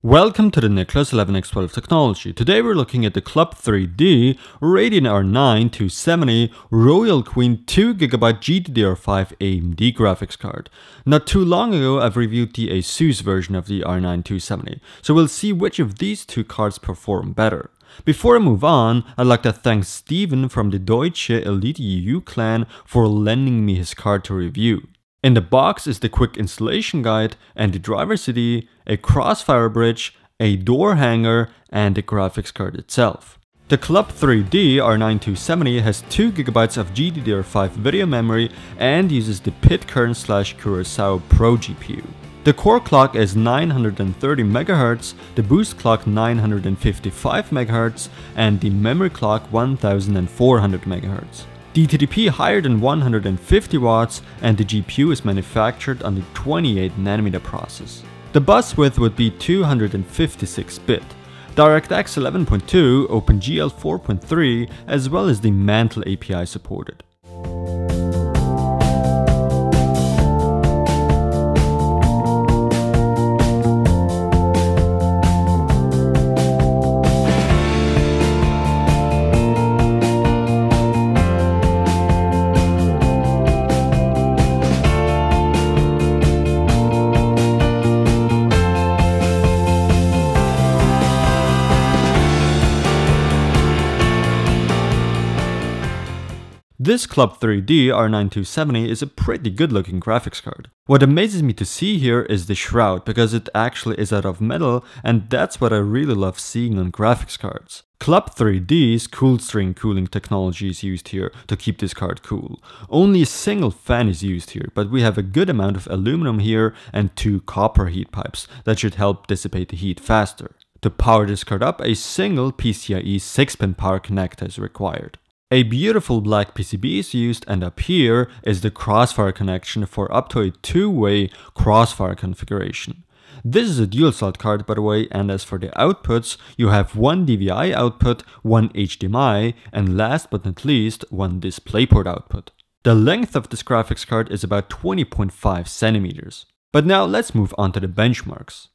Welcome to the Nicholas 11x12 Technology. Today we're looking at the Club 3D Radeon R9 270 royalQueen 2GB GDDR5 AMD graphics card. Not too long ago I've reviewed the Asus version of the R9 270, so we'll see which of these two cards perform better. Before I move on, I'd like to thank Steven from the Deutsche Elite EU clan for lending me his card to review. In the box is the quick installation guide and the driver CD, a crossfire bridge, a door hanger, and the graphics card itself. The Club 3D R9 270 has 2GB of GDDR5 video memory and uses the Pitcairn/Curaçao Pro GPU. The core clock is 930 MHz, the boost clock 955 MHz, and the memory clock 1400 MHz. DTDP higher than 150 watts, and the GPU is manufactured on the 28nm process. The bus width would be 256-bit, DirectX 11.2, OpenGL 4.3, as well as the Mantle API supported. This Club 3D R9 270 is a pretty good looking graphics card. What amazes me to see here is the shroud, because it actually is out of metal, and that's what I really love seeing on graphics cards. Club 3D's cool string cooling technology is used here to keep this card cool. Only a single fan is used here, but we have a good amount of aluminum here and 2 copper heat pipes that should help dissipate the heat faster. To power this card up, a single PCIe 6-pin power connector is required. A beautiful black PCB is used, and up here is the crossfire connection for up to a 2-way crossfire configuration. This is a dual slot card, by the way, and as for the outputs, you have one DVI output, one HDMI, and last but not least, one DisplayPort output. The length of this graphics card is about 20.5 centimeters. But now let's move on to the benchmarks.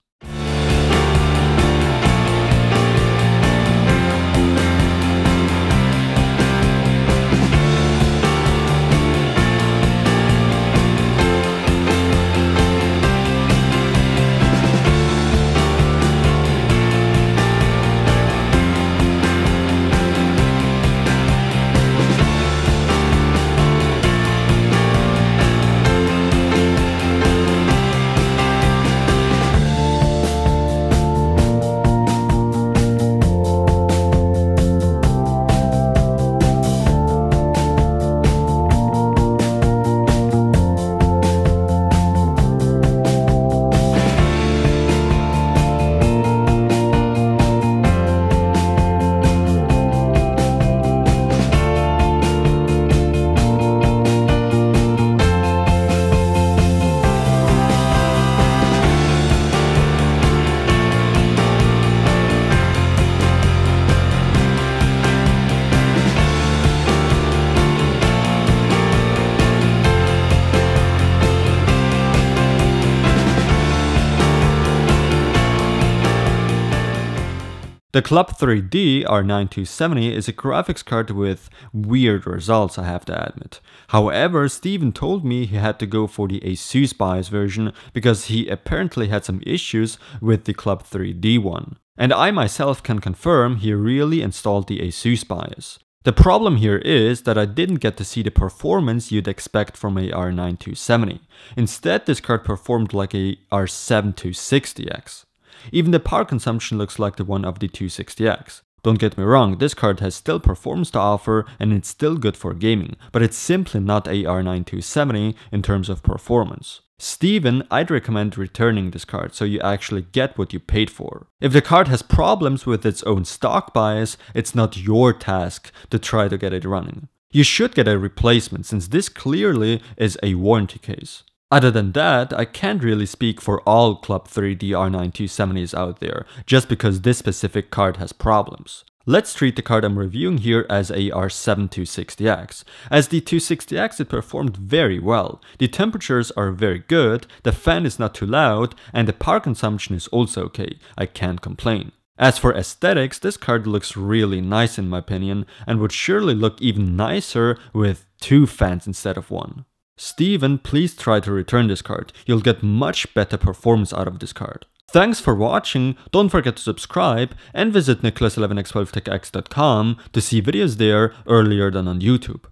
The Club 3D R9 270 is a graphics card with weird results, I have to admit. However, Steven told me he had to go for the Asus BIOS version because he apparently had some issues with the Club 3D one. And I myself can confirm he really installed the Asus BIOS. The problem here is that I didn't get to see the performance you'd expect from a R9 270. Instead, this card performed like a R7 260X. Even the power consumption looks like the one of the 260X. Don't get me wrong, this card has still performance to offer and it's still good for gaming, but it's simply not a R9 270 in terms of performance. Steven, I'd recommend returning this card so you actually get what you paid for. If the card has problems with its own stock BIOS, it's not your task to try to get it running. You should get a replacement, since this clearly is a warranty case. Other than that, I can't really speak for all Club 3D R9 270s out there, just because this specific card has problems. Let's treat the card I'm reviewing here as a R7 260X. As the 260X, it performed very well. The temperatures are very good, the fan is not too loud, and the power consumption is also okay. I can't complain. As for aesthetics, this card looks really nice in my opinion, and would surely look even nicer with 2 fans instead of 1. Steven, please try to return this card. You'll get much better performance out of this card. Thanks for watching, don't forget to subscribe, and visit nicholas11x12techx.com to see videos there earlier than on YouTube.